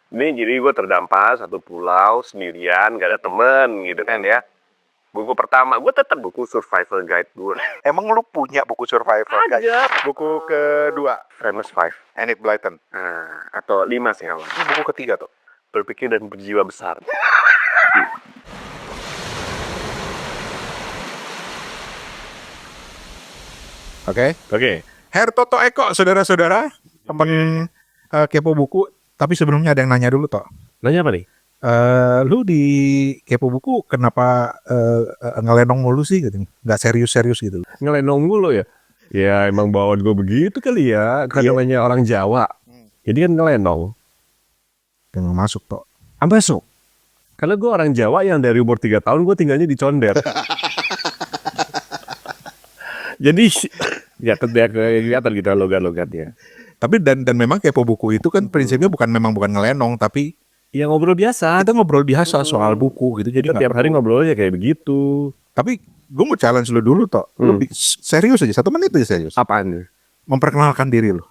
Ini jadi gue terdampar satu pulau sendirian, gak ada temen gitu kan ya. Buku pertama, gue tetap buku survival guide gue. Emang lu punya buku survival guys? Ada. Buku kedua, Famous Five. Enid Blyton. Atau 5 sih awal. Ini buku ketiga tuh. Berpikir dan berjiwa besar. Oke. Her Toto Eko, saudara-saudara, temen Kepo Buku. Tapi sebelumnya ada yang nanya dulu, Tok. Nanya apa nih? Lu di Kepo Buku kenapa ngelenong mulu sih gitu? Nggak serius-serius gitu? Ngelenong mulu ya? Ya emang bawaan gue begitu kali ya. Kan namanya orang Jawa. Jadi kan ngelenong. Yang masuk, Tok. Masuk. Karena gue orang Jawa yang dari umur 3 tahun gue tinggalnya di Condet. Jadi ya kelihatan gitu logat-logatnya. Tapi dan memang Kepo Buku itu kan prinsipnya bukan ngelenong, tapi Ya ngobrol biasa. kita ngobrol biasa soal buku gitu. Jadi Kita tiap hari ngobrolnya kayak begitu. Tapi gue mau challenge lu dulu, Tok. Lu serius aja, 1 menit aja serius. Apaan? Memperkenalkan diri lu.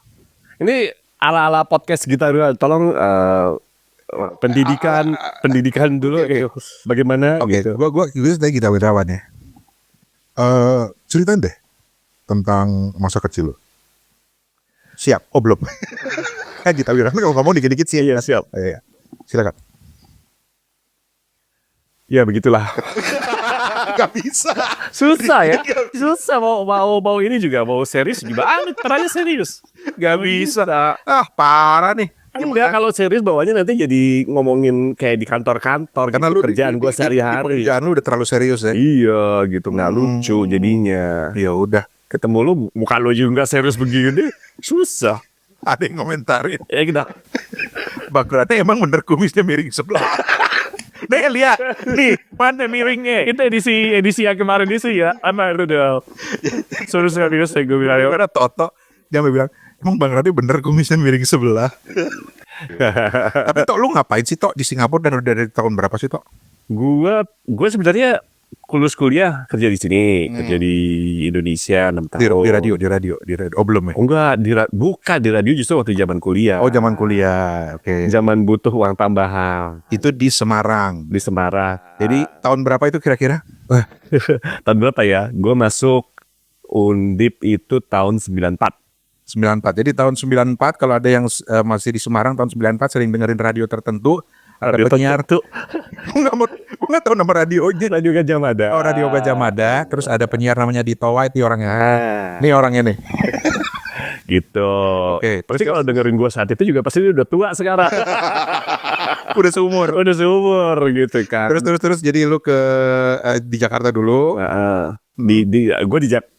Ini ala-ala podcast kita dulu. Tolong pendidikan dulu kayak bagaimana gitu. Gue tadi Gita Wirawan ya. Ceritain deh tentang masa kecil lu. Siap? Oh belum. Kan Gita Wirawan kalau ngomong dikit-dikit sih. Iya, siap. Iya. Silakan. Ya begitulah. Gak bisa. Susah ya. Susah mau ini juga mau serius gimana? Caranya serius. Gak bisa. Parah nih. Enggak, kalau serius bawahnya nanti jadi ngomongin kayak di kantor-kantor. Karena gitu, lu kerjaan gue sehari-hari. Pekerjaan lu udah terlalu serius ya. Iya gitu, nggak lucu jadinya. Ya udah. Ketemu lu muka lu juga nggak serius begini, susah. Ada yang komentarin. Ya kita. Bang Rate emang bener kumisnya miring sebelah. Nih lihat, nih mana miringnya? Itu edisi yang kemarin itu ya, itu udah serius ya gue bilang. Karena Toto dia bilang, emang Bang Rate bener kumisnya miring sebelah. Tapi Tok lu ngapain sih Tok di Singapura dan udah dari tahun berapa sih Tok? Gue sebenarnya lulus kuliah kerja di sini, kerja di Indonesia 6 tahun. Di radio. Oh belum ya? Oh enggak, bukan di radio justru waktu zaman kuliah. Oh zaman kuliah, oke. Zaman butuh uang tambahan. Itu di Semarang. Di Semarang. Jadi tahun berapa itu kira-kira? Tahun berapa ya? Gue masuk Undip itu tahun 94. 94. Jadi tahun 94 kalau ada yang masih di Semarang tahun 94 sering dengerin radio tertentu. Radio penyiar tuh. Gue nggak tahu nama radionya. Radio Gajah Mada. Oh Radio Gajah Mada. Terus ada penyiar namanya Dito White. Ini orangnya. Ini orangnya nih. Gitu. Oke. Pasti kalau dengerin gue saat itu juga pasti dia udah tua sekarang. Udah seumur gitu kan. Terus jadi lu di Jakarta dulu.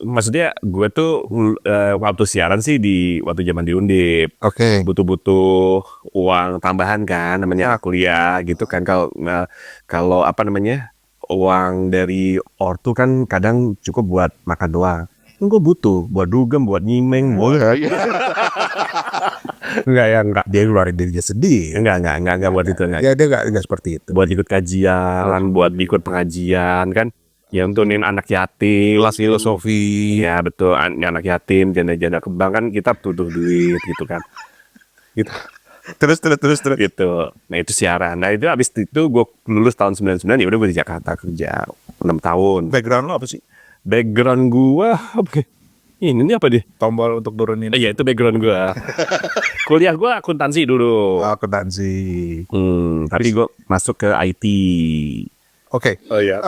Maksudnya gue tuh waktu siaran sih waktu zaman di Undip. Oke. Butuh uang tambahan kan, namanya kuliah gitu kan. Kalau apa namanya uang dari ortu kan kadang cukup buat makan doang. Gue butuh buat dugem, buat nyimeng, enggak. Dia ngeluarin dirinya sedih. Enggak buat itu enggak. Ya dia enggak seperti itu. Buat ikut kajian, buat ikut pengajian kan. Ya untukin anak yatim, Kelas filosofi. Ya betul, anak yatim, janda-janda kembang kan kita butuh duit gitu kan. Gitu. Terus. Gitu. Nah itu siaran. Nah itu abis itu gue lulus tahun 99 ya udah gue di Jakarta kerja 6 tahun. Background lo apa sih? Background gue ini apa deh? Tombol untuk turunin. Iya itu background gue. Kuliah gue akuntansi dulu. Akuntansi. Tapi gue masuk ke IT. Oke. Oh iya.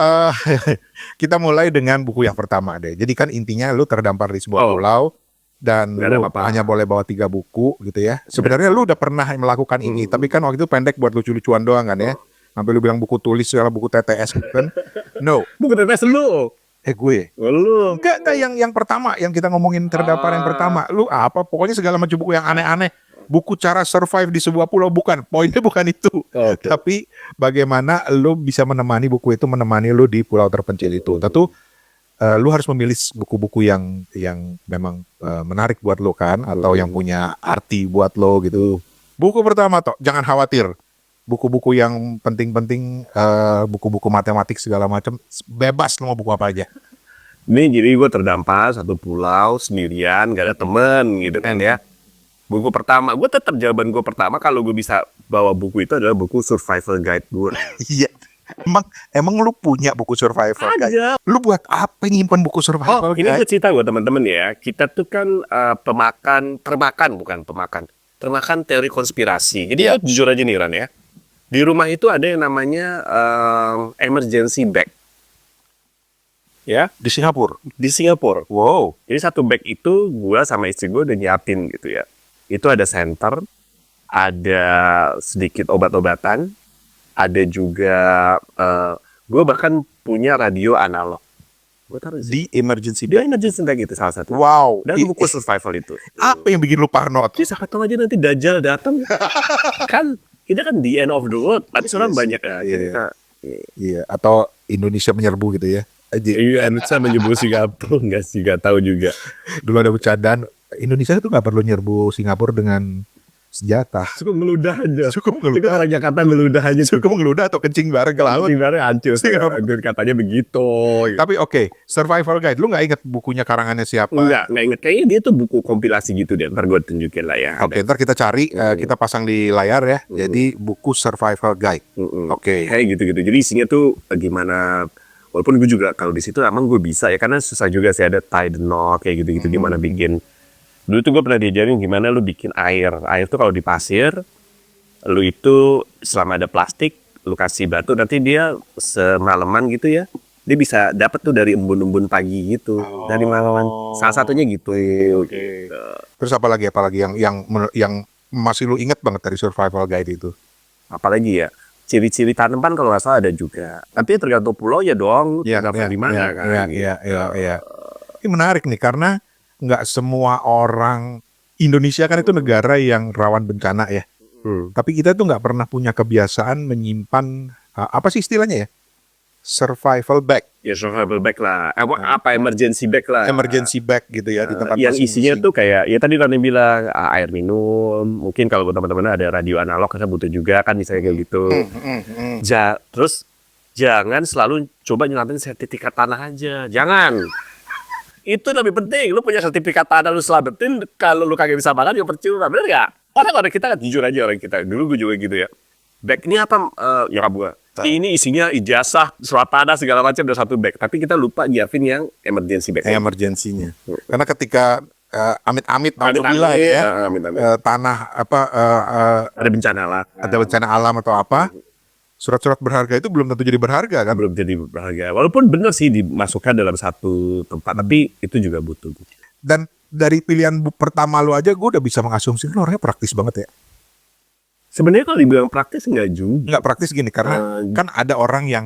Kita mulai dengan buku yang pertama deh. Jadi kan intinya lu terdampar di sebuah pulau dan lu hanya boleh bawa 3 buku gitu ya. Sebenarnya lu udah pernah melakukan ini, tapi kan waktu itu pendek buat lucu-lucuan doang kan ya. Sampai lu bilang buku tulis segala buku TTS kan. No. Buku TTS lu. Gue. Lu. Enggak yang pertama yang kita ngomongin terdampar yang pertama. Lu apa? Pokoknya segala macam buku yang aneh-aneh. Buku cara survive di sebuah pulau bukan. Poinnya bukan itu. Okay. Tapi bagaimana lu bisa menemani buku itu menemani lu di pulau terpencil itu. Tentu lu harus memilih buku-buku yang memang menarik buat lu kan atau yang punya arti buat lo gitu. Buku pertama Tok, jangan khawatir. Buku-buku yang penting-penting, buku-buku matematik segala macam, bebas lu mau buku apa aja. Ini jadi gue terdampar satu pulau sendirian, gak ada temen gitu kan ya. Buku pertama, gue tetap jawaban gue pertama kalau gue bisa bawa buku itu adalah buku survival guide gue. Iya. Emang lu punya buku survival guide? Ada. Lu buat apa nyimpan buku survival Ini guide? gue cerita gue teman-teman ya. Kita tuh kan termakan teori konspirasi. Jadi jujur aja nih Ran ya. Di rumah itu ada yang namanya emergency bag. Ya, Di Singapura. di Singapura. Wow. Jadi satu bag itu gue sama istri gue udah nyiapin gitu ya. Itu ada senter, ada sedikit obat-obatan, ada juga gue bahkan punya radio analog. Gue taruh Di emergency dia bag. emergency bag itu salah satu. Wow. Dan buku survival itu. Apa yang bikin lu parno? Jadi siapa tahu aja nanti Dajjal datang. Kan kita kan the end of the world. Tapi seorang banyak ya. Iya. Iya. Atau Indonesia menyerbu gitu ya. Iya, Indonesia menyebut Singapura nggak sih, nggak tahu juga. Dulu ada bercandaan Indonesia itu nggak perlu nyerbu Singapura dengan senjata. Cukup meludah aja. Cukup Itu ngeludah. orang Jakarta meludah aja. Cukup ngeludah atau kencing bareng ke laut. Sebenarnya hancur. Katanya begitu. Tapi oke, survival guide. Lu nggak inget bukunya karangannya siapa? Nggak inget. Kayaknya dia tuh buku kompilasi gitu deh. Ntar gue tunjukin lah ya. Oke, ntar kita cari, kita pasang di layar ya. Jadi buku survival guide. Oke. Kayak gitu-gitu. Jadi isinya tuh gimana. Walaupun gue juga kalau di situ emang gue bisa ya. Karena susah juga sih ada tie the knot kayak gitu-gitu. Gimana bikin. Dulu tuh gue pernah diajarin gimana lu bikin air. Air tuh kalau di pasir. Lu itu selama ada plastik. Lu kasih batu. Nanti dia semalaman gitu ya. Dia bisa dapat tuh dari embun-embun pagi gitu. Dari malaman. Salah satunya gitu. Terus apa lagi yang masih lu inget banget dari survival guide itu? Apalagi ya. Ciri-ciri tanaman kalau nggak salah ada juga. Tapi tergantung pulau ya dong. Tergantung di mana kan. Iya. Ini menarik nih karena nggak semua orang Indonesia kan itu negara yang rawan bencana ya. Tapi kita tuh nggak pernah punya kebiasaan menyimpan apa sih istilahnya ya? Survival bag, Ya survival bag lah. Apa emergency bag lah. emergency bag gitu ya di tempat Yang isinya masing-masing. tuh kayak ya tadi Rani bilang air minum, mungkin kalau buat teman-teman ada radio analog kita butuh juga kan misalnya kayak gitu. Terus jangan selalu coba nyelamatin sertifikat tanah aja. Jangan. Itu lebih penting. Lu punya sertifikat tanah lu selamatin, kalau lu kagak bisa makan ya percuma. Bener gak? Orang kita kan jujur aja orang kita. Dulu gue juga gitu ya. Bag ini apa? Nyokap gue. Ini isinya ijazah, surat tanah segala macam ada satu bag. Tapi kita lupa nyiapin yang emergency bag. Emergensinya. Karena ketika amit-amit Amit-amit, ya, amit-amit. tanah Ada bencana lah. ada bencana alam atau apa, surat-surat berharga itu belum tentu jadi berharga kan? Belum jadi berharga. Walaupun benar sih dimasukkan dalam satu tempat, tapi itu juga butuh. Dan dari pilihan pertama lu aja, gue udah bisa mengasumsi lu orangnya praktis banget ya. Sebenarnya kalau dibilang praktis enggak juga. Nggak praktis gini karena kan ada orang yang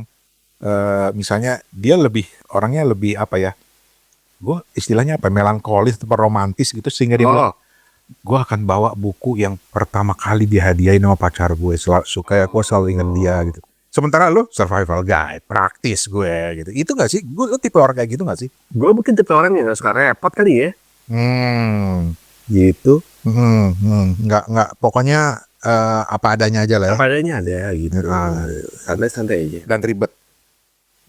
misalnya dia orangnya lebih apa ya? Gue istilahnya apa? Melankolis atau romantis gitu sehingga dia bilang, gue akan bawa buku yang pertama kali dihadiahin sama pacar gue, supaya gue selalu ingat dia gitu. Sementara lo survival guide, praktis gue gitu. Itu nggak sih? Lo tipe orang kayak gitu nggak sih? Gue mungkin tipe orang yang nggak suka repot kali ya. Gitu. Nggak. Pokoknya apa adanya aja lah ya. Apa adanya ada gitu. Santai-santai aja. Dan ribet.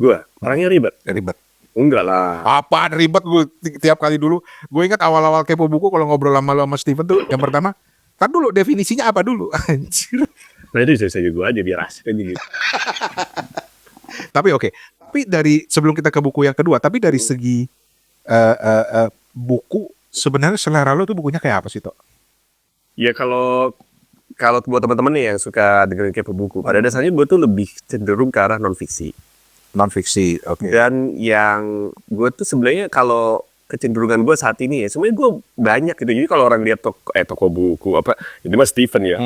Gue orangnya ribet. Ribet. Enggak lah. Apaan ribet gue tiap kali dulu. Gue ingat awal-awal kepo buku kalau ngobrol sama Steven tuh yang pertama, kan dulu definisinya apa dulu? Anjir. Nah itu bisa gue aja biar asik aja gitu. Tapi oke. Tapi dari sebelum kita ke buku yang kedua, tapi dari segi buku sebenarnya selera lo tuh bukunya kayak apa sih, Tok? Ya kalau buat teman-teman nih yang suka dengerin kepo buku, pada dasarnya gue tuh lebih cenderung ke arah non fiksi. Non fiksi, oke. Dan yang gue tuh sebenarnya kalau kecenderungan gue saat ini ya, sebenarnya gue banyak gitu. Jadi kalau orang lihat toko buku apa, ini mah Steven ya,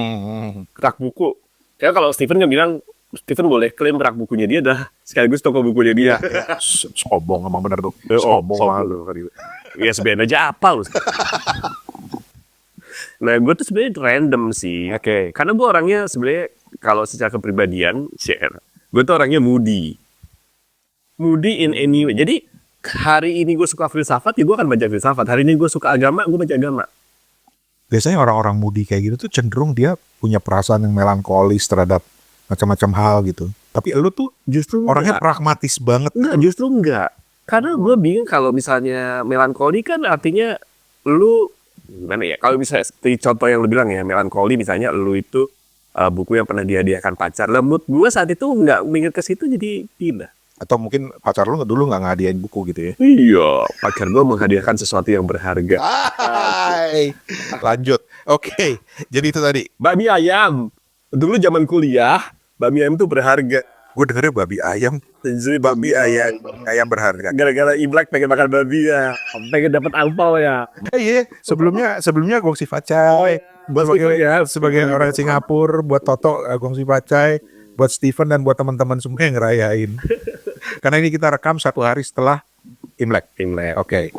rak buku. Ya kalau Steven kan bilang, Steven boleh klaim rak bukunya dia dah sekaligus toko bukunya dia. Sombong emang bener tuh. Sombong lu. Ya sebenarnya aja apa lu. Nah gue tuh sebenarnya random sih. Oke. Karena gue orangnya sebenarnya kalau secara kepribadian, gue tuh orangnya moody. Moody in any way. Jadi hari ini gue suka filsafat, ya gue akan baca filsafat. Hari ini gue suka agama, gue baca agama. Biasanya orang-orang moody kayak gitu tuh cenderung dia punya perasaan yang melankolis terhadap macam-macam hal gitu. Tapi lu tuh Justru orangnya pragmatis banget. enggak, justru enggak. Karena gue bingung kalau misalnya melankoli kan artinya lu gimana ya? Kalau misalnya seperti contoh yang lu bilang ya, melankoli misalnya, lu itu buku yang pernah dihadiahkan pacar. Lah menurut gue saat itu nggak mikir ke situ jadi tidak. Atau mungkin pacar lu dulu nggak ngadiain buku gitu ya? Iya, pacar gue menghadiahkan sesuatu yang berharga. Hai. Lanjut. Oke. Jadi itu tadi. Bakmi ayam. Dulu zaman kuliah, bakmi ayam tuh berharga. Gue dengernya babi ayam. Bakmi ayam. Ayam berharga. Gara-gara Imlek pengen makan babi ya, pengen dapat angpau ya. Iya. Sebelumnya gongsi facai. Sebagai orang Singapura, buat Toto gongsi facai, buat Steven dan buat teman-teman semua yang ngerayain. Karena ini kita rekam 1 hari setelah Imlek. Oke.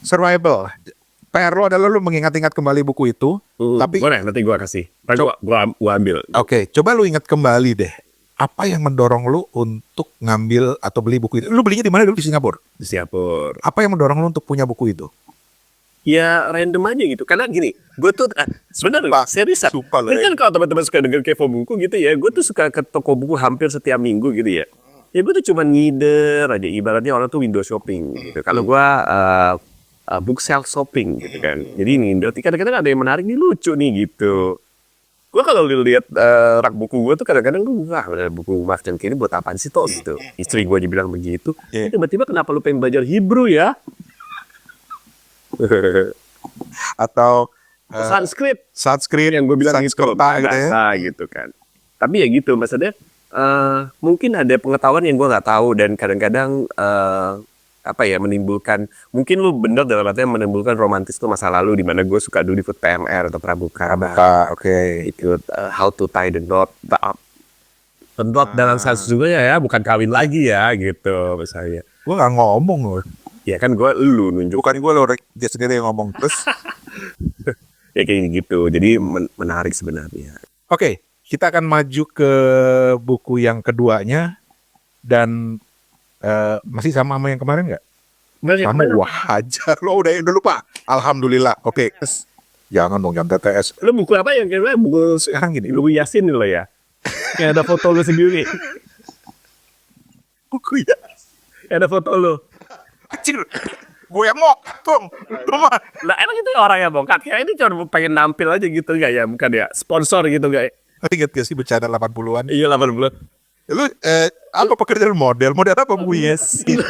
Survival. PR lo adalah lo mengingat-ingat kembali buku itu. Tapi boleh nanti gue kasih. Gue ambil. Oke, coba lu ingat kembali deh. Apa yang mendorong lu untuk ngambil atau beli buku itu? Lu belinya di mana dulu, di Singapura? Di Singapura. Apa yang mendorong lu untuk punya buku itu? Ya random aja gitu. Karena gini, gue tuh sebenarnya seriusan. Ini kan kalau teman-teman suka denger kepo buku gitu ya, gue tuh suka ke toko buku hampir setiap minggu gitu ya. Ya gue tuh cuma ngider aja. Ibaratnya orang tuh window shopping gitu. Kalau gue book shelf shopping gitu kan. Jadi ngider. Kadang-kadang ada yang menarik nih, lucu nih gitu. Gue kalau lihat rak buku gue tuh kadang-kadang gue buku Mark dan Kenny buat apaan sih toh gitu. Istri gue dibilang begitu. Tiba-tiba kenapa lu pengen belajar Hebrew ya? Atau Sanskrit yang gue bilang gitu, gitu kan. Tapi ya gitu maksudnya mungkin ada pengetahuan yang gue nggak tahu dan kadang-kadang menimbulkan, mungkin lu bener dalam artinya menimbulkan romantis tuh masa lalu di mana gue suka dulu ikut PMR atau Pramuka. Ikut how to tie the knot. The knot dalam sesungguhnya ya bukan kawin lagi ya gitu misalnya. Gue nggak ngomong loh. Ya kan gue lu nunjuk. Bukan gue loh, dia sendiri yang ngomong terus. Ya kayak gitu. Jadi menarik sebenarnya. Oke, kita akan maju ke buku yang keduanya dan masih sama yang kemarin nggak? Sama. Wah, hajar lo udah lupa. Alhamdulillah. Oke. Jangan dong, jangan TTS. Lo buku apa yang kira buku sekarang gini? Buku Yasin lo ya. Kayak ada foto lo sendiri. Buku Yasin. Ada foto lo. Kecil. Gue yang mau tung. Lah emang itu orang yang bongkar. Kayak ini cuma pengen nampil aja gitu nggak ya? Bukan ya? Sponsor gitu nggak? Ingat gak sih bercanda 80-an? Iya 80-an. Lu apa pekerjaan model? Model apa buku Yasin?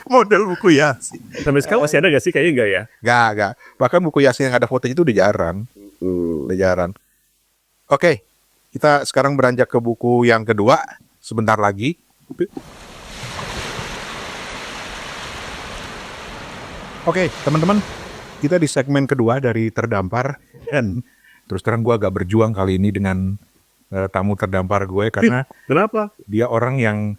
Model buku Yasin. Sampai sekarang masih ada gak sih? Kayaknya enggak ya? Gak. Bahkan buku Yasin yang ada fotonya itu udah jarang. Oke, kita sekarang beranjak ke buku yang kedua. Sebentar lagi. Oke, teman-teman. Kita di segmen kedua dari Terdampar. Dan terus terang gue agak berjuang kali ini dengan tamu terdampar gue karena kenapa? Dia orang yang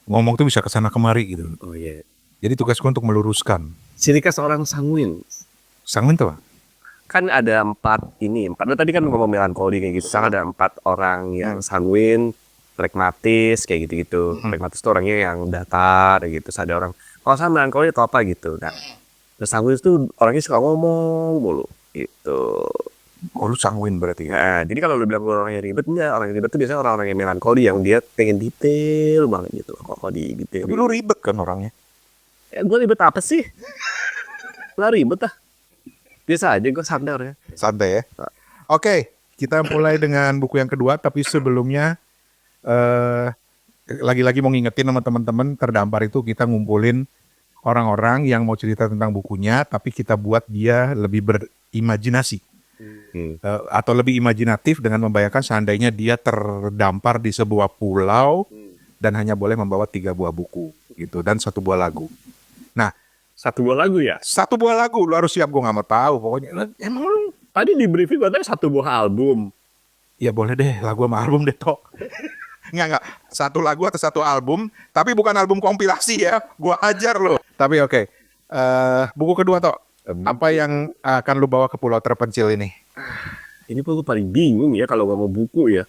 ngomong tuh bisa kesana kemari gitu. Oh iya. Jadi tugas gue untuk meluruskan. Ciri khas orang sanguin. Sanguin tuh apa? Kan ada 4. Lo tadi kan ngomong melankoli kayak gitu. Ada 4 orang yang sanguin, pragmatis kayak gitu-gitu. Pragmatis tuh orangnya yang datar gitu. Terus ada orang, kalau saya melankoli atau apa gitu. Nah, terus sanguin tuh orangnya suka ngomong mulu gitu. Oh, lu sanguin berarti ya? Nah, jadi kalau lu bilang orang yang ribet, enggak. Orang yang ribet tuh biasanya orang-orang yang melankoli, yang dia pengen detail banget gitu. Kok di detail. Tapi lu ribet kan orangnya? Ya, gue ribet apa sih? Lah ribet ah. Biasa aja, gue santai orangnya. Santai ya? Oke, kita mulai dengan buku yang kedua. Tapi sebelumnya, lagi-lagi mau ngingetin sama teman-teman, Terdampar itu kita ngumpulin orang-orang yang mau cerita tentang bukunya, tapi kita buat dia lebih berimajinasi. Atau lebih imajinatif dengan membayangkan seandainya dia terdampar di sebuah pulau dan hanya boleh membawa 3 buah buku gitu dan 1 buah lagu. Nah, 1 buah lagu ya? 1 buah lagu, lu harus siap, gue nggak mau tahu pokoknya. Emang lu tadi di briefing katanya 1 buah album. Ya boleh deh, lagu sama album deh Tok. Nggak, 1 lagu atau 1 album, tapi bukan album kompilasi ya, gue ajar lo. Tapi oke. Buku kedua Tok. Apa yang akan lu bawa ke pulau terpencil ini? Ini gue paling bingung ya kalau ngomong buku ya.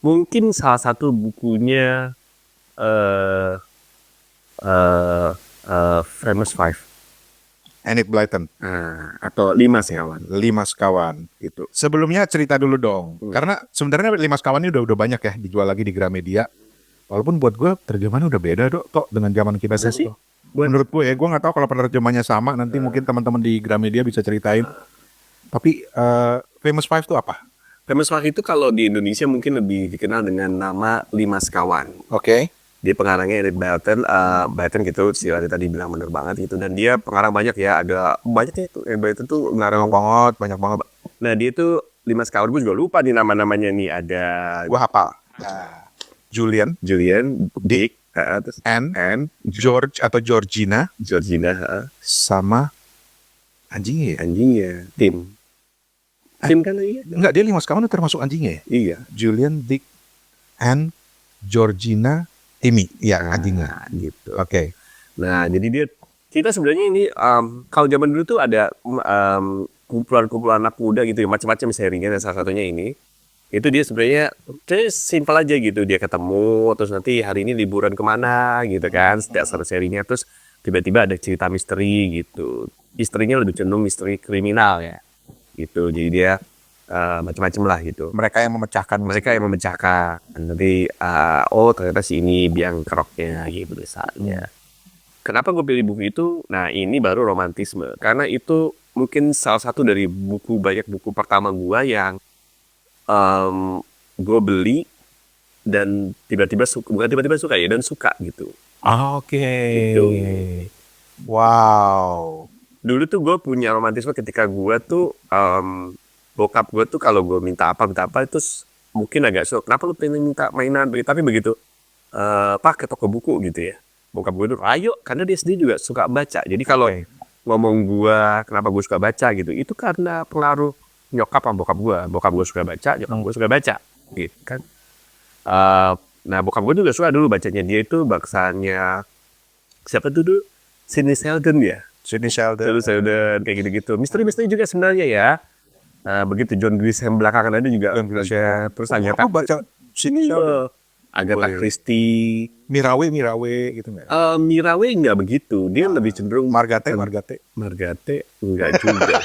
Mungkin salah satu bukunya Famous Five. Enid Blyton. Atau 5 Sekawan. 5 Sekawan gitu. Sebelumnya cerita dulu dong. Karena sebenarnya 5 Sekawan ini udah banyak ya dijual lagi di Gramedia. Walaupun buat gue terjemahannya udah beda Tok dengan zaman kita sih. Menurut gue nggak tahu kalau penerjemahnya sama. Nanti mungkin teman-teman di Gramedia bisa ceritain. Tapi Famous Five itu apa? Famous Five itu kalau di Indonesia mungkin lebih dikenal dengan nama Lima Sekawan. Oke. Dia pengarangnya Eric Barton gitu, si Radit tadi bilang bener banget gitu. Dan dia pengarang banyak ya, ada banyak ya itu. Barton tuh ngarang Banyak banget. Nah dia tuh Lima Sekawan, gue juga lupa nih nama-namanya nih. Ada Gue hafal. Julian, Dick, terus Anne, George atau Georgina, Georgina, sama anjingnya ya? anjingnya Tim. Tim kan iya. Enggak, dia Lima Sekawan itu termasuk anjingnya ya? Iya. Julian, Dick, Anne, Georgina, Timmy. Iya, anjingnya. Gitu. Oke. Nah, jadi dia kita sebenarnya ini kalau zaman dulu tuh ada kumpulan-kumpulan anak muda gitu ya, macam-macam serinya, dan salah satunya ini. Itu dia sebenarnya simpel aja gitu, dia ketemu terus nanti hari ini liburan kemana gitu kan, setiap satu serinya, terus tiba-tiba ada cerita misteri gitu. Istrinya lebih cenderung misteri kriminal ya gitu, jadi dia macam-macam lah gitu. Mereka yang memecahkan. Nanti oh ternyata si ini biang keroknya gitu misalnya. Kenapa gue pilih buku itu? Nah ini baru romantisme, karena itu mungkin salah satu dari banyak buku pertama gue yang gue beli dan tiba-tiba suka, bukan tiba-tiba suka ya, dan suka gitu. Oke. Gitu. Wow. Dulu tuh gue punya romantisme ketika gue tuh bokap gue tuh kalau gue minta apa itu mungkin agak suka. Kenapa lu pengen minta mainan? Tapi begitu Pak ke toko buku gitu ya, bokap gue tuh ayo, karena dia sendiri juga suka baca. Jadi kalau ngomong gue kenapa gue suka baca gitu, itu karena pengaruh nyokap sama bokap gue suka baca, nyokap gue suka baca gitu kan. Nah bokap gue juga suka dulu bacanya, dia itu bangsanya siapa tuh dulu, Sidney Sheldon ya, Sidney Sheldon. kayak gitu-gitu, misteri-misteri juga sebenarnya ya. Begitu John Grisham belakangan ada juga, terus Aku baca Sidney Sheldon. Agatha Christie, Mirawe gitu nggak? Mirawe nggak begitu, dia lebih cenderung Margate. enggak juga.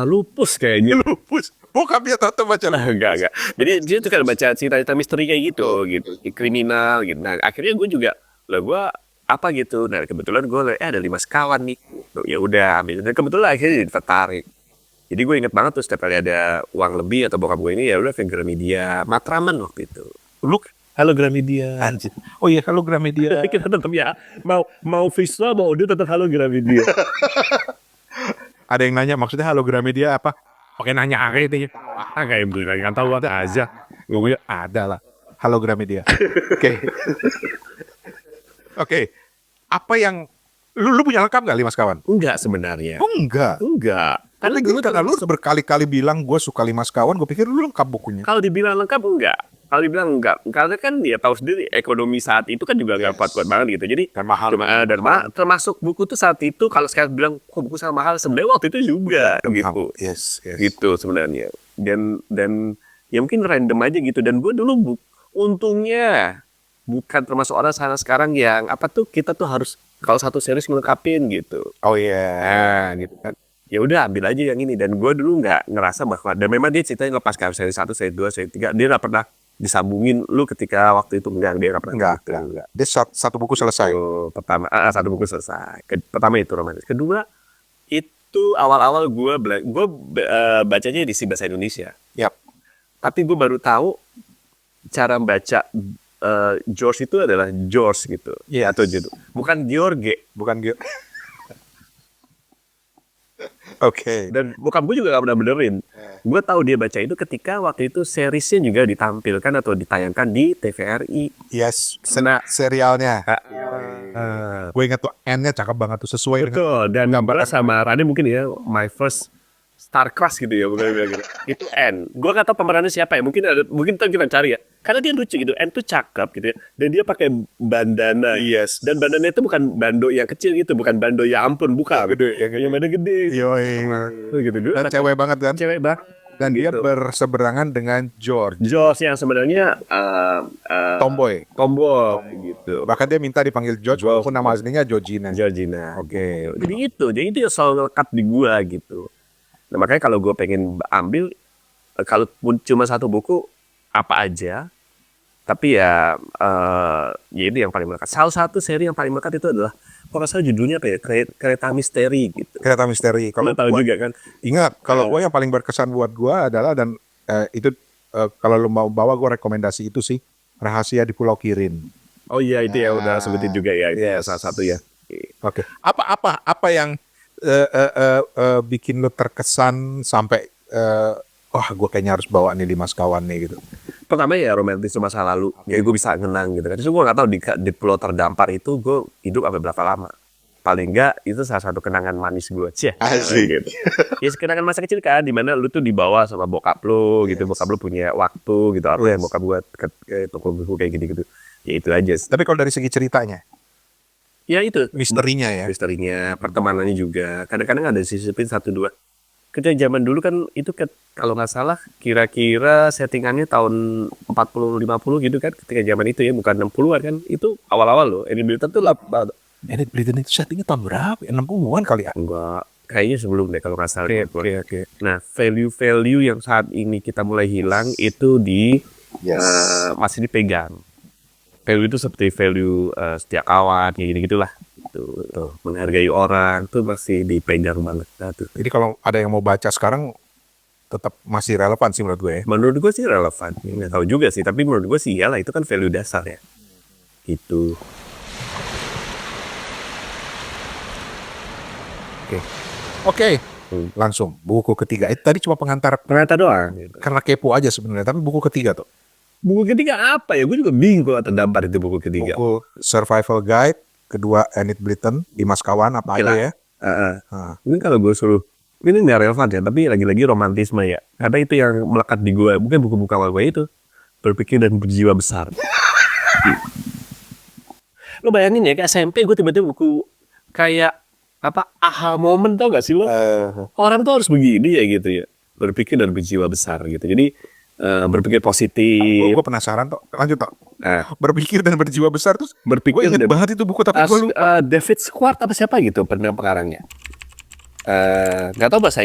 Lupus kayaknya. Lupus. Bokapnya Toto baca Enggak. Jadi dia tuh kan baca cerita-cerita misteri kayak gitu, kriminal gitu. Nah akhirnya gue juga, gue apa gitu. Nah kebetulan gue ada 5 sekawan nih. Ya udah ambil. Dan kebetulan akhirnya jadi tertarik. Jadi gue inget banget tuh setiap kali ada uang lebih atau bokap gue ini, ya udah ke Gramedia Matraman waktu itu. Halo Gramedia. Anjir. Oh iya, halo Gramedia. Kita tetap ya mau visual mau audio tetap halo Gramedia. Ada yang nanya maksudnya halo Gramedia apa? Oke nanya aja. Kayak bener nggak tahu aja. Gue ada lah. Halo Gramedia. Oke. Oke. Apa yang lu punya lengkap nggak 5 sekawan? enggak sebenarnya. Oh enggak. Karena dulu lu berkali-kali bilang gue suka 5 sekawan, gue pikir lu lengkap bukunya. kalau dibilang lengkap enggak. Kalau dibilang enggak, karena kan dia tahu sendiri ekonomi saat itu kan juga nggak kuat-kuat banget gitu. Jadi Dan mahal. termasuk buku tuh saat itu kalau sekarang bilang kok buku sama mahal, sebenarnya waktu itu juga gitu. Yes. Gitu sebenarnya. Dan ya mungkin random aja gitu. Dan gue dulu untungnya bukan termasuk orang sana sekarang yang kita tuh harus kalau satu series ngelengkapin gitu. Oh iya. Nah, gitu kan. Ya udah ambil aja yang ini, dan gue dulu nggak ngerasa bahwa, dan memang dia ceritanya lepas kan seri 1, seri 2, seri 3, dia nggak pernah disambungin lu ketika waktu itu dia nggak pernah. Enggak. Dia satu buku selesai. Pertama satu buku selesai. Pertama itu romantis. Kedua itu awal-awal gue bacanya di bahasa Indonesia. Yap. Tapi gue baru tahu cara baca George itu adalah George gitu. Yes. Atau judul. Bukan George. Oke. Dan bokap gue juga gak pernah benerin. Gue tahu dia baca itu ketika waktu itu seriesnya juga ditampilkan atau ditayangkan di TVRI. Yes. Serialnya. Serialnya. Gue ingat tuh N-nya cakep banget tuh, sesuai dengan Betul. Dan gambarnya sama Rani mungkin ya, my first star crush gitu ya, bukan bilang gitu. Itu N. Gue gak tahu pemerannya siapa ya. Mungkin kita cari ya. Karena dia lucu gitu. N tuh cakep gitu ya. Dan dia pakai bandana. Yes. Dan bandana itu bukan bando yang kecil gitu, bukan bando ya ampun, bukan. Gede, yang bandana gede. Yoi. Gitu. Dan cewek banget kan? Cewek banget. Dan dia Gitu. berseberangan dengan George. George yang sebenarnya Tomboy. gitu. Bahkan dia minta dipanggil George walaupun nama aslinya Georgina. Oke. Jadi itu yang selalu lekat di gua gitu. Nah makanya kalau gua pengen ambil, kalaupun cuma satu buku apa aja, Tapi ya, ya itu yang paling melekat. Salah satu seri yang paling melekat itu adalah, kok nggak salah judulnya apa ya? Kereta Misteri gitu. Kereta Misteri. Kalau Kalau tahu gua juga kan? ingat, kalau gue yang paling berkesan buat gue adalah dan itu kalau lu mau bawa gue rekomendasi itu sih Rahasia di Pulau Kirin. Oh iya itu ya udah sebutin juga ya. Itu Yes. salah satu ya. Oke. Apa yang bikin lu terkesan sampai wah gue kayaknya harus bawa nih 5 sekawan nih gitu. Pertama ya romantis masa lalu. Ya gue bisa ngenang gitu kan. Terus gue nggak tahu di Pulau Terdampar itu gue hidup sampai berapa lama. Paling enggak itu salah satu kenangan manis gue. Cie. Asik. Gitu. Ya kenangan masa kecil kan, dimana lu tuh dibawa sama bokap lu gitu. Bokap lu punya waktu gitu. Apa yang bokap buat ke toko buku kayak gitu-gitu. Ya itu aja. Tapi kalau dari segi ceritanya, Ya itu. misterinya ya. Misterinya, pertemanannya juga. Kadang-kadang ada sisipin satu dua. Ketika zaman dulu kan itu kalau nggak salah kira-kira settingannya tahun 40-50 gitu kan. Ketika zaman itu ya, bukan 60-an kan. Itu awal-awal loh. Ini berita tuh Edit Britain itu settingnya tahun berapa? 60-an kali ya? enggak. Kayaknya sebelum deh kalau nggak salah. Oke. Nah, value-value yang saat ini kita mulai hilang itu masih dipegang. Value itu seperti value setia kawan, kayak gitu-gitulah. Tuh, menghargai orang tuh masih dipegang banget. Nah, tuh. Jadi kalau ada yang mau baca sekarang tetap masih relevan sih menurut gue ya. Menurut gue sih relevan. Nggak tahu juga sih, tapi menurut gue sih iyalah itu kan value dasar ya. Gitu. Oke. Langsung buku ketiga. Itu tadi cuma pengantar Ternyata doang. Gitu. karena kepo aja sebenarnya. Tapi buku ketiga tuh. Buku ketiga apa ya? Gue juga bingung kalau terdampar itu buku ketiga. Buku Survival Guide. Kedua Enid Blyton. 5 sekawan apa aja ya. Ini kalau gue suruh, ini nggak relevan ya, tapi lagi-lagi romantisme ya. Karena itu yang melekat di gue. Bukan buku-buku awal gue itu. Berpikir dan berjiwa besar. Lo bayangin ya, ke SMP gue tiba-tiba buku kayak apa aha moment, tau gak sih lo? Orang tuh harus begini ya gitu ya. Berpikir dan berjiwa besar gitu. Jadi berpikir positif. Gue penasaran toh. Lanjut toh. Nah, Berpikir dan berjiwa besar terus. berpikir Gue inget dan- banget itu buku tapi gue lupa. David Squart apa siapa gitu pengarangnya. Nggak tahu bahasa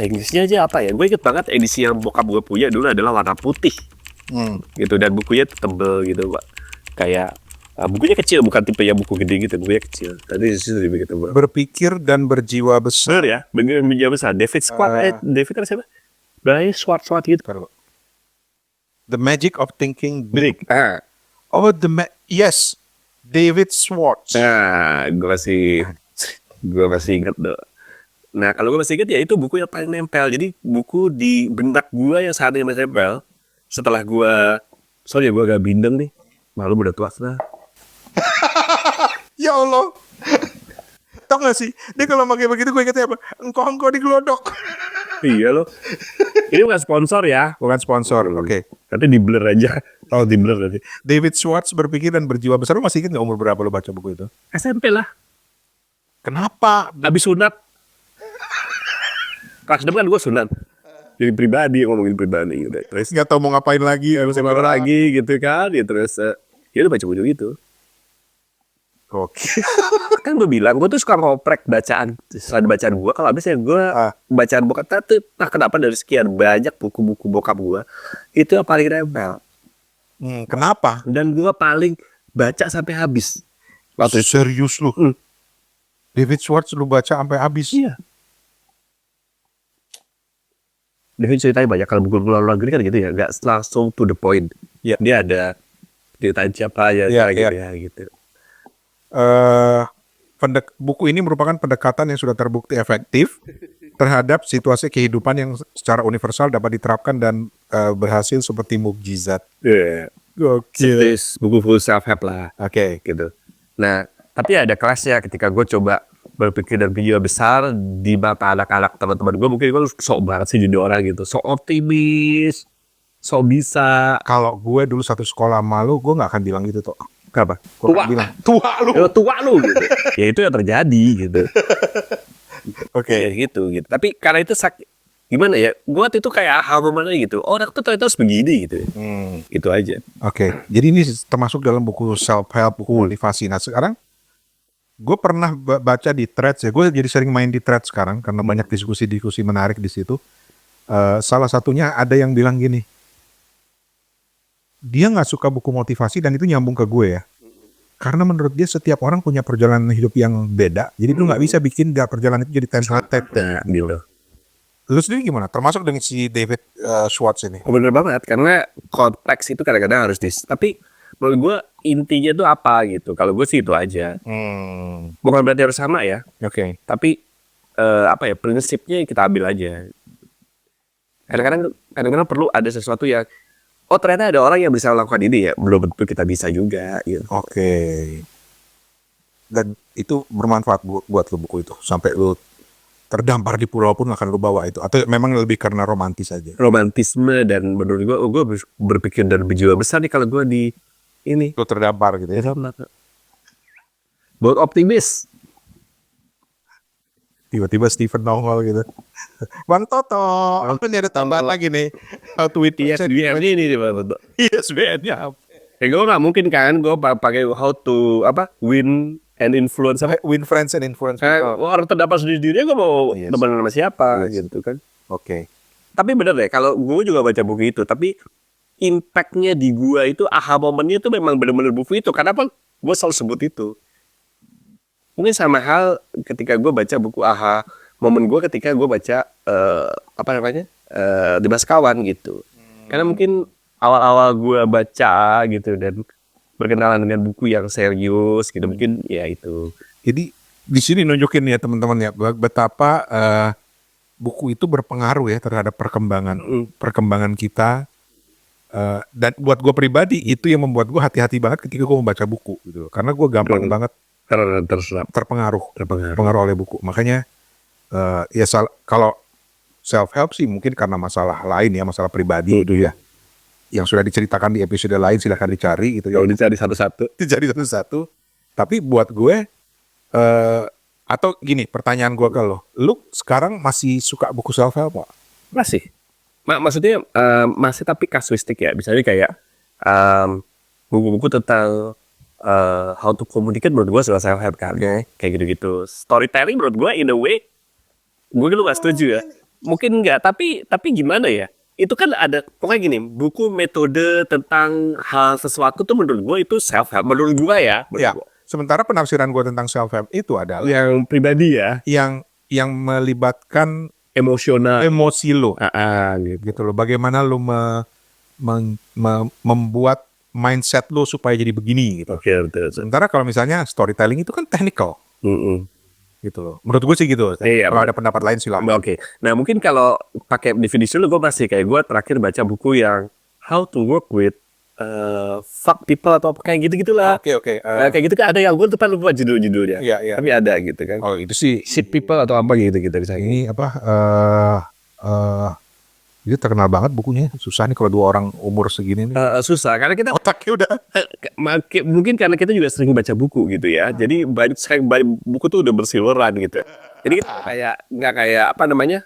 Inggrisnya aja apa ya. Gue inget banget edisi yang bokap gue punya dulu adalah warna putih gitu, dan bukunya tebel gitu pak. Kayak bukunya kecil, bukan tipe yang buku gede gitu, bukunya kecil. Tadi di situ dibikin tebel. Berpikir dan berjiwa besar. Bener ya, bener menjadi besar. David Squart, David kan siapa? Brian Swart gitu. The Magic of Thinking Big. Oh, yes, David Schwartz. Nah, gue masih inget tuh. Nah, kalau gue masih inget ya itu buku yang paling nempel. Jadi buku di benak gue yang saat ini masih nempel. Setelah gue, soalnya gue agak bindeng nih. Malu udah tua lah. Ya Allah. Tau gak sih, dia kalau pakai begitu gue ingetnya apa? Engkau digelodok. Iya loh. Ini bukan sponsor ya. Bukan sponsor, oke. Nanti di blur aja. Oh di blur nanti. David Schwartz Berpikir dan Berjiwa Besar. Lu masih inget gak umur berapa lu baca buku itu? SMP lah. Kenapa? Habis sunat. Kelas 6 kan gue sunat. Jadi pribadi, ngomongin pribadi gitu. Terus Gak tau mau ngapain lagi. bisa baru lagi gitu kan. Ya terus ya udah baca buku gitu. Oke. Kan gue bilang gue tuh suka ngoprek bacaan. Selain bacaan gue, kalau habis ya gue bacaan bokap tuh entah kenapa dari sekian banyak buku-buku bokap gue itu yang paling nempel. Kenapa? Dan gue paling baca sampai habis. Waktu itu. Serius lu? David Schwartz lu baca sampai habis? Iya. David ceritanya banyak. Kalau buku luar negeri kan gitu ya, nggak langsung to the point. Iya. Dia ada ceritain siapa aja Iya, gitu iya. ya gitu. Buku ini merupakan pendekatan yang sudah terbukti efektif terhadap situasi kehidupan yang secara universal dapat diterapkan dan berhasil seperti mukjizat. Iya. Gokil. Buku full self help lah. Oke. Gitu. Nah, tapi ada kelasnya ketika gue coba berpikir dan berjiwa besar di mata anak-anak teman-teman gue, mungkin gue sok banget sih jadi orang gitu, sok optimis, sok bisa. Kalau gue dulu satu sekolah malu, gue nggak akan bilang gitu toh. Apa? Gue Tua. akan bilang tua lu. Tua lu gitu. Ya itu yang terjadi gitu. Oke. Kayak gitu. Tapi karena itu gimana ya? Gue waktu itu kayak aha moment aja gitu. Orang tuh ternyata harus begini gitu. Gitu aja. Oke. Jadi ini termasuk dalam buku self help, buku motivasi. Nah sekarang gue pernah baca di threads ya. Gue jadi sering main di threads sekarang karena banyak diskusi-diskusi menarik di situ. Salah satunya ada yang bilang gini, dia nggak suka buku motivasi dan itu nyambung ke gue ya. Karena menurut dia setiap orang punya perjalanan hidup yang beda. Jadi lu nggak bisa bikin perjalanan itu jadi template. Gitu. Lu sendiri gimana? Termasuk dengan si David Schwartz ini. Bener banget, karena konteks itu kadang-kadang harus tapi menurut gue intinya tuh apa gitu. Kalau gue sih itu aja. Bukan berarti harus sama ya, Oke. tapi apa ya, prinsipnya kita ambil aja. Kadang-kadang perlu ada sesuatu yang ternyata ada orang yang bisa melakukan ini ya, belum tentu kita bisa juga gitu. Oke. Dan itu bermanfaat buat lu buku itu sampai lu terdampar di pulau pun akan lu bawa itu, atau memang lebih karena romantis aja? Romantisme, dan menurut gue berpikir dan berjiwa besar nih kalau gue di ini. Lu terdampar gitu ya? Buat optimis. Tiba-tiba Stephen nongol gitu. Bang Toto, ini ada tambahan lagi nih. How to win ESBN ini ESBN-nya. Ya gue nggak mungkin kan gue pakai how to win and influence Win friends and influence people. orang terdapat sendiri gue mau teman sama siapa gitu kan. Oke. Tapi bener deh, kalau gue juga baca buku itu, tapi impactnya di gue itu, aha momennya itu memang bener-bener buku itu. Kenapa gue selalu sebut itu? Mungkin sama hal ketika gue baca buku aha, momen gue ketika gue baca The Kawan gitu. Karena mungkin awal-awal gue baca gitu dan berkenalan dengan buku yang serius gitu, mungkin ya itu. Jadi di sini nunjukin ya teman-teman ya betapa buku itu berpengaruh ya terhadap perkembangan kita. Dan buat gue pribadi itu yang membuat gue hati-hati banget ketika gue membaca buku gitu. Karena gue gampang banget terpengaruh oleh buku. Makanya kalau self help sih mungkin karena masalah lain ya, masalah pribadi itu ya. Yang sudah diceritakan di episode lain silahkan dicari gitu ya. Dicari satu-satu. Tapi buat gue atau gini, pertanyaan gue ke lu sekarang masih suka buku self help Pak? Masih. Maksudnya masih, tapi kasuistik ya. Misalnya kayak buku-buku tentang how to communicate, menurut gue self help kan. Kayak gitu-gitu. Storytelling menurut gue in a way, gue dulu gak setuju ya. Mungkin enggak, tapi gimana ya? Itu kan ada, pokoknya gini, buku metode tentang hal sesuatu tuh menurut gue itu self help. Menurut gue ya. Ya. Sementara penafsiran gue tentang self help itu adalah yang pribadi ya, yang melibatkan emosi lo, gitu loh. Bagaimana lo membuat mindset lo supaya jadi begini gitu. Oke, betul. Sementara kalau misalnya storytelling itu kan technical, gitu loh. Menurut gue sih gitu. Iya, kalau ada pendapat lain silakan. Oke. Nah mungkin kalau pakai definisi lo, gue masih kayak gue terakhir baca buku yang how to work with fuck people atau apa kayak gitu-gitulah. Oke. Kayak gitu kan ada yang gue lupa judul-judulnya. Iya. Tapi ada gitu kan. Oh itu sih Shit people atau apa gitu misalnya. ini apa? Itu terkenal banget bukunya. Susah nih kalau dua orang umur segini nih. Susah karena kita Otaknya udah. mungkin karena kita juga sering baca buku gitu ya. Jadi banyak buku tuh udah bersiliweran gitu. Jadi kita nggak kayak apa namanya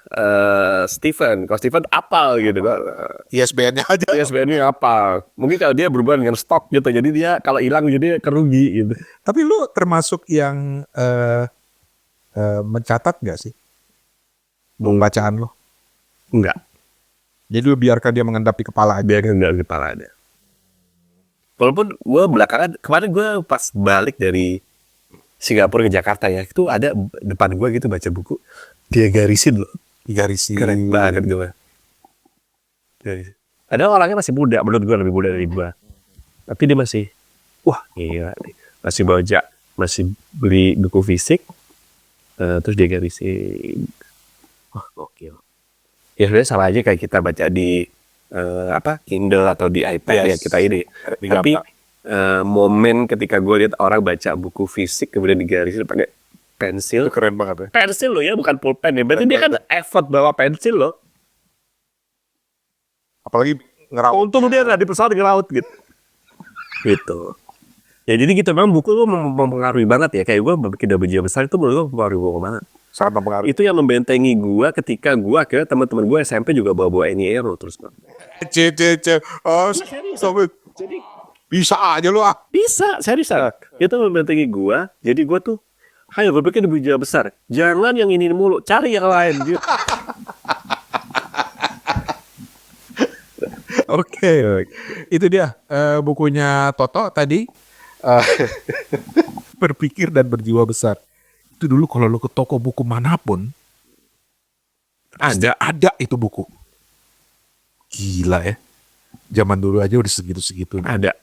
Stephen. Kalau Stephen apal gitu kan. ISBN-nya aja. ISBN-nya apa? Mungkin kalau dia berhubungan dengan stok gitu. Jadi dia kalau hilang jadi kerugi gitu. Tapi lu termasuk yang mencatat nggak sih bacaan lo? Enggak. Jadi lu biarkan dia mengendap di kepala aja. Biarkan di kepala ada. Walaupun gue belakangan, kemarin gue pas balik dari Singapura ke Jakarta ya, itu ada depan gue gitu baca buku, dia garisin loh. Digarisin. Keren banget gue. Ada orangnya masih muda, menurut gue lebih muda dari gue. Tapi dia masih, wah gila nih. Masih beli buku fisik, terus dia garisin. Wah gokil. Ya sebenarnya sama aja kayak kita baca di Kindle atau di iPad ya kita ini. Tapi momen ketika gue lihat orang baca buku fisik kemudian digarisin pakai pensil. Itu keren banget ya. Pensil loh ya, bukan pulpen ya. Berarti dia kan effort bawa pensil loh. Apalagi ngeraut. Untung dia nggak di pesawat ngelaut gitu. Gitu. Ya jadi gitu, memang buku tuh mempengaruhi banget ya. Kayak gue bikin Berjiwa Besar itu menurut gue mempengaruhi gue banget. Sangat mempengaruhi. Itu yang membentengi gue ketika gue akhirnya teman-teman gue SMP juga bawa-bawa Eniero terus. Oh, sobat. Jadi Bisa aja lu ah. bisa, serius. Itu membentengi gue. Jadi gue tuh, ayo berpikir Berjiwa Besar. Jangan yang ini mulu, cari yang lain gitu. Oke. Itu dia bukunya Toto tadi. eh, Berpikir dan berjiwa besar. Itu dulu kalau lu ke toko buku manapun ada itu buku. Gila ya. Zaman dulu aja udah segitu-segitu. Ada.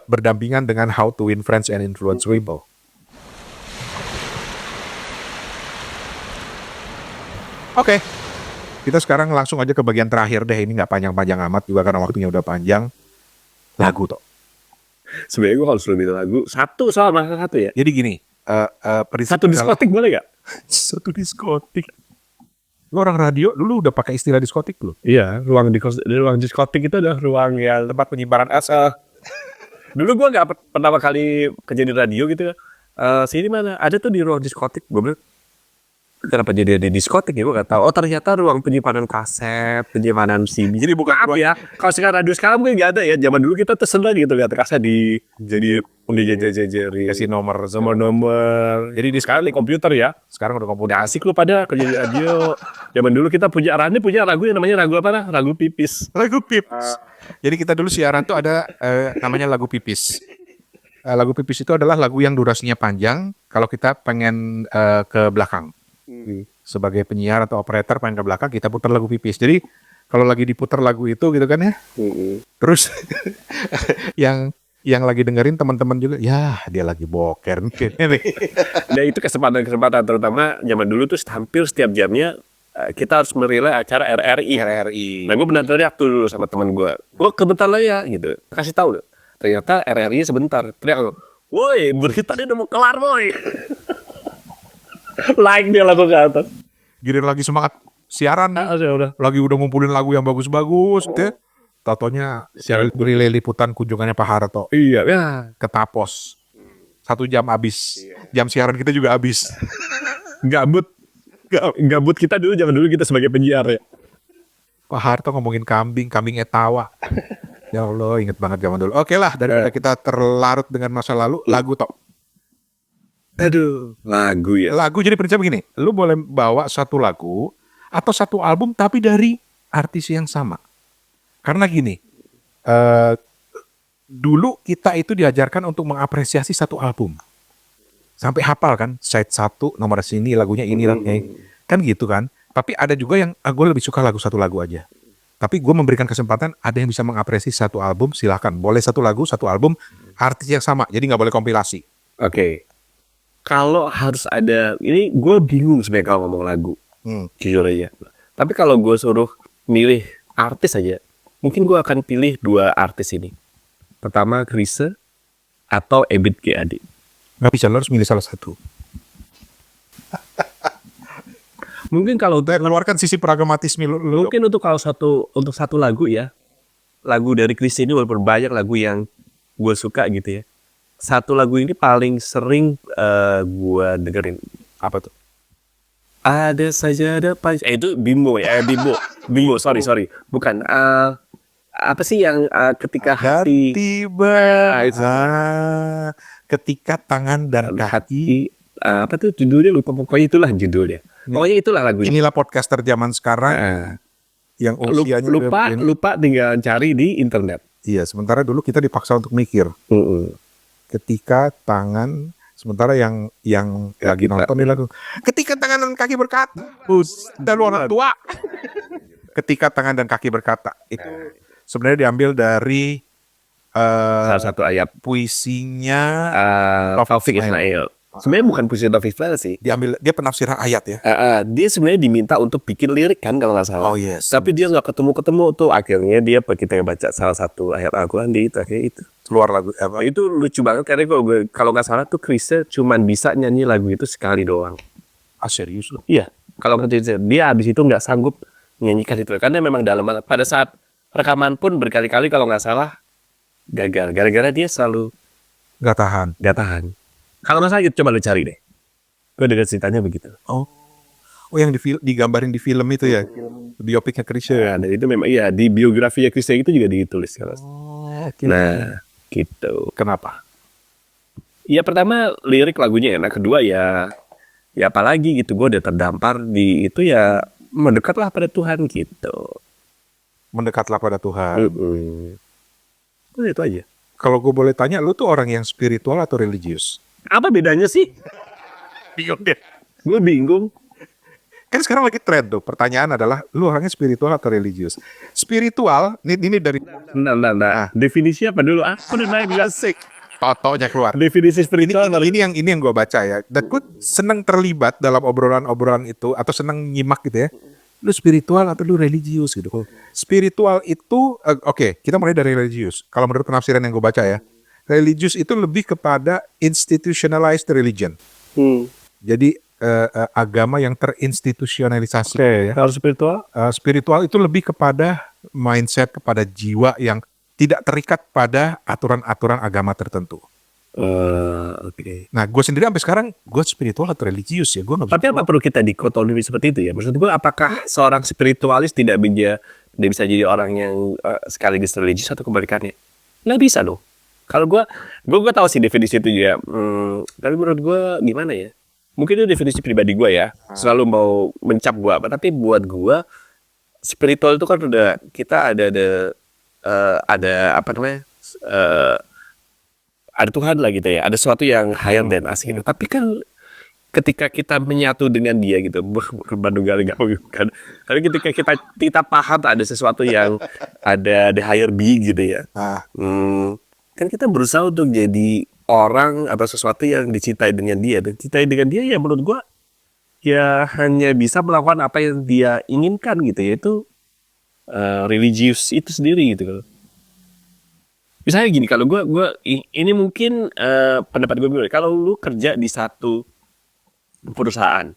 Berdampingan dengan How to Win Friends and Influence People. Oke. Kita sekarang langsung aja ke bagian terakhir deh. Ini nggak panjang-panjang amat juga karena waktunya udah panjang. Lagu toh. Sebenarnya gue kalau suruh milih lagu satu sama satu ya. Jadi gini. Satu diskotik boleh gak? Satu diskotik. Lu orang radio dulu udah pakai istilah diskotik belum? Iya, ruang diskotik itu adalah ruang yang Tempat penyimpanan dulu gue nggak pertama kali kerja di radio gitu. Sini mana? Ada tuh di ruang diskotik. Gue bilang, kenapa jadi di diskotik ya? Gue nggak tahu. Oh ternyata ruang penyimpanan kaset, penyimpanan CD. Jadi bukan apa ya? Kalau sekarang radio sekarang mungkin nggak ada ya. Zaman dulu kita tuh senang gitu lihat kaset jadi kasih nomor. nomor. Jadi di sekarang di komputer ya. Sekarang udah komputer. Udah asik lu pada kerja di radio. Zaman dulu kita punya lagu yang namanya lagu apa? Lagu pipis. Lagu pipis. Jadi kita dulu siaran tuh ada namanya lagu pipis. Lagu pipis itu adalah lagu yang durasinya panjang. Kalau kita pengen ke belakang. Sebagai penyiar atau operator pengen ke belakang, kita putar lagu pipis. Jadi kalau lagi diputar lagu itu gitu kan ya. Terus yang lagi dengerin teman-teman juga, ya dia lagi boker mungkin. Nah itu kesempatan terutama zaman dulu tuh hampir setiap jamnya kita harus merilai acara RRI. Nah gue benar teriak tuh dulu sama teman gue kebentar lah ya gitu. Kasih tahu deh. Ternyata RRI sebentar. Teriak, woi beritanya udah mau kelar woi. Like dia lagu ke atas. Giliran lagi semangat siaran, Udah. lagi udah ngumpulin lagu yang bagus-bagus, gitu ya. Tatonya siaran relay liputan kunjungannya Pak Harto Iya ya. ke Tapos. 1 jam habis. Jam siaran kita juga habis. Gabut kita zaman dulu kita sebagai penyiar ya. Pak Harto ngomongin kambing etawa. Ya Allah, inget banget zaman dulu. Oke lah, daripada kita terlarut dengan masa lalu, lagu tok. Aduh, lagu ya. Lagu jadi prinsip begini, lu boleh bawa satu lagu atau satu album tapi dari artis yang sama. Karena gini, dulu kita itu diajarkan untuk mengapresiasi satu album. Sampai hafal kan, side 1, nomor sini, lagunya ini, lagunya ini. Kan gitu kan. Tapi ada juga yang, gue lebih suka satu lagu aja. Tapi gue memberikan kesempatan, ada yang bisa mengapresiasi satu album, silahkan. Boleh satu lagu, satu album, artis yang sama. Jadi nggak boleh kompilasi. Oke. Kalau harus ada, ini gue bingung sebenarnya kalau ngomong lagu. Jujur aja. Tapi kalau gue suruh milih artis aja, mungkin gue akan pilih 2 artis ini. Pertama Chrisye atau Ebit G. Ade. Nggak bisa, lo harus milih salah satu. Mungkin kalau untuk Keluarkan sisi pragmatisme lu. mungkin untuk satu lagu ya, lagu dari Chrisye ini walaupun banyak lagu yang gue suka gitu ya. Satu lagu ini paling sering gue dengerin. Apa tuh? Ada saja itu Bimbo ya, Bimbo, sorry, bukan. Apa sih yang ketika hati Tiba ketika tangan dan kaki. Apa tuh judulnya lupa, pokoknya itulah judulnya. Pokoknya itulah lagunya. Inilah podcaster zaman sekarang yang usianya lupa tinggal cari di internet. Iya, sementara dulu kita dipaksa untuk mikir. Ketika tangan, sementara yang lagi nonton ini lagu. Ketika tangan dan kaki berkata, dan lu orang tua. Ketika tangan dan kaki berkata, itu sebenarnya diambil dari salah satu ayat puisinya Taufik Ismail. Sebenarnya bukan puisi Taufik Ismail sih. Dia penafsiran ayat ya. Dia sebenarnya diminta untuk bikin lirik kan kalau nggak salah. Oh yes. Tapi dia nggak ketemu tuh. Akhirnya dia kita baca salah satu ayat Al-Quran di itu. Akhirnya itu Keluar lagu itu lucu banget karena kalau nggak salah tuh Chrisye cuman bisa nyanyi lagu itu sekali doang. serius loh. Iya. Kalau dia habis itu nggak sanggup nyanyikan itu karena memang dalam banget. Pada saat rekaman pun berkali-kali kalau nggak salah gagal. Gara-gara dia selalu Nggak tahan. Kalau nggak salah coba lu cari deh. Gue dengar ceritanya begitu. Oh yang digambarin di film itu ya. Biopiknya Chrisye. Nah, dan itu memang iya di biografi Chrisye itu juga ditulis kalau. Nah, gitu. Kenapa? Ya pertama lirik lagunya enak, kedua ya apalagi gitu gue udah terdampar di itu ya mendekatlah pada Tuhan gitu. mendekatlah pada Tuhan. Udah itu aja. Kalau gue boleh tanya, lu tuh orang yang spiritual atau religius? Apa bedanya sih? Bingung deh. Gue bingung. Kan sekarang lagi trend tuh. Pertanyaan adalah, lu orangnya spiritual atau religius? Spiritual, ini dari Nah. Definisi apa dulu? Aku udah nanya bilang sih. Toto-nya keluar. Definisi spiritual. Ini yang gue baca ya. Dan gue seneng terlibat dalam obrolan-obrolan itu, atau seneng nyimak gitu ya. Lu spiritual atau lu religius gitu. Spiritual itu, oke, kita mulai dari religius. Kalau menurut penafsiran yang gue baca ya, religius itu lebih kepada institutionalized religion. Jadi agama yang terinstitusionalisasi. Kalau spiritual? Spiritual itu lebih kepada mindset, kepada jiwa yang tidak terikat pada aturan-aturan agama tertentu. Oke. Nah, gue sendiri sampai sekarang, gue spiritual atau religius ya. Tapi apa perlu kita dikotomi seperti itu ya? Maksud gue, apakah seorang spiritualis tidak bisa jadi orang yang sekaligus religius atau kebalikannya? Nggak bisa dong. Kalau gue tahu sih definisi itu juga. Tapi menurut gue gimana ya? Mungkin itu definisi pribadi gue ya. Selalu mau mencap gue apa. Tapi buat gue, spiritual itu kan udah kita ada apa namanya? Ada Tuhan lah gitu ya. Ada sesuatu yang higher than us gitu. Tapi kan ketika kita menyatu dengan dia gitu, Bandung Gali gak kan. Tapi ketika kita paham ada sesuatu yang ada the higher being gitu ya. Kan kita berusaha untuk jadi orang atau sesuatu yang dicintai dengan dia. Dan cintai dengan dia ya menurut gua ya hanya bisa melakukan apa yang dia inginkan gitu, yaitu religius itu sendiri gitu. Misalnya gini, kalau ini mungkin pendapat gue, kalau lu kerja di satu perusahaan,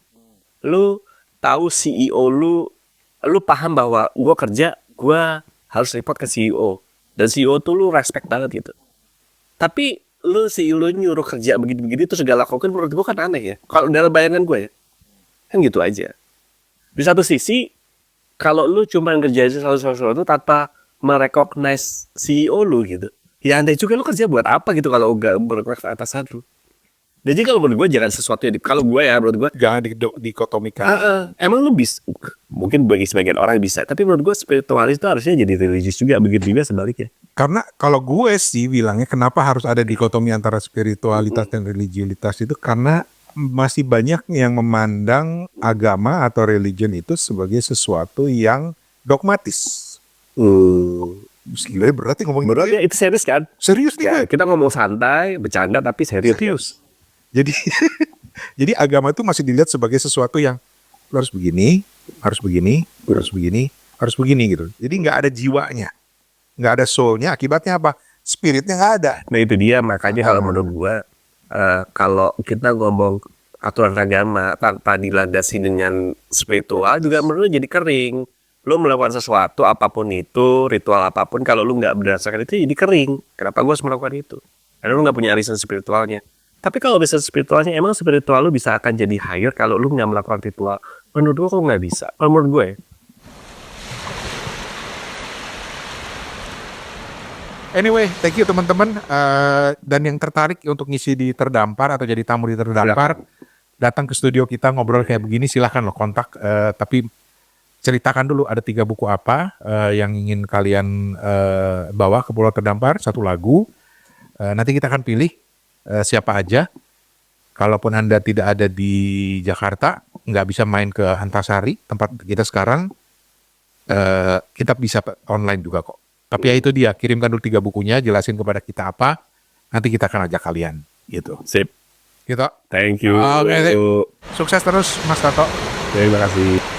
lu tahu CEO lu paham bahwa gue kerja, gue harus report ke CEO, dan CEO tuh lu respect banget gitu. Tapi lu CEO lu nyuruh kerja begini-begini tuh segala lakukan, menurut gue kan aneh ya. Kalau dalam bayangan gue ya, kan gitu aja. Di satu sisi, kalau lu cuma ngerjain sesuatu tanpa merecognize CEO lu gitu, ya andai juga lu kerja buat apa gitu kalau nggak bergerak atasan lu. Jadi kalau menurut gue jangan sesuatu yang kalau gue ya, menurut gue jangan dikotomikan. Emang lu bisa, mungkin bagi sebagian orang bisa, tapi menurut gue spiritualis itu harusnya jadi religius juga, begitu juga sebaliknya. Karena kalau gue sih bilangnya kenapa harus ada dikotomi antara spiritualitas dan religiulitas itu, karena masih banyak yang memandang agama atau religion itu sebagai sesuatu yang dogmatis. Gila berarti ngomongin menurut ya itu serius kan? Serius nih Ya, gue. kita ngomong santai, bercanda tapi serius. Jadi agama itu masih dilihat sebagai sesuatu yang lu harus begini, harus begini, harus begini, harus begini gitu. Jadi nggak ada jiwanya, nggak ada soulnya. Akibatnya apa? Spiritnya nggak ada. Nah itu dia, makanya kalau menurut gua kalau kita ngomong aturan agama tanpa dilandasi dengan spiritual juga menurut jadi kering. Lu melakukan sesuatu apapun itu, ritual apapun, kalau lu nggak berdasarkan itu jadi kering. Kenapa gua harus melakukan itu? Karena lu nggak punya arisan spiritualnya. Tapi kalau bisa spiritualnya, emang spiritual lu bisa akan jadi higher kalau lu nggak melakukan ritual. Menurut gua kok nggak bisa. Kalau menurut gue. Anyway, thank you teman-teman. Dan yang tertarik untuk ngisi di Terdampar atau jadi tamu di Terdampar, datang ke studio kita ngobrol kayak begini, silahkan lo kontak. Tapi ceritakan dulu ada 3 buku apa yang ingin kalian bawa ke Pulau Terdampar, 1 lagu. Nanti kita akan pilih siapa aja. Kalaupun Anda tidak ada di Jakarta, nggak bisa main ke Antasari, tempat kita sekarang, kita bisa online juga kok. Tapi ya itu dia, kirimkan dulu 3 bukunya, jelasin kepada kita apa, nanti kita akan ajak kalian, gitu. Sip. Gitu. Thank you. Oke, sukses terus Mas Tato. Terima kasih.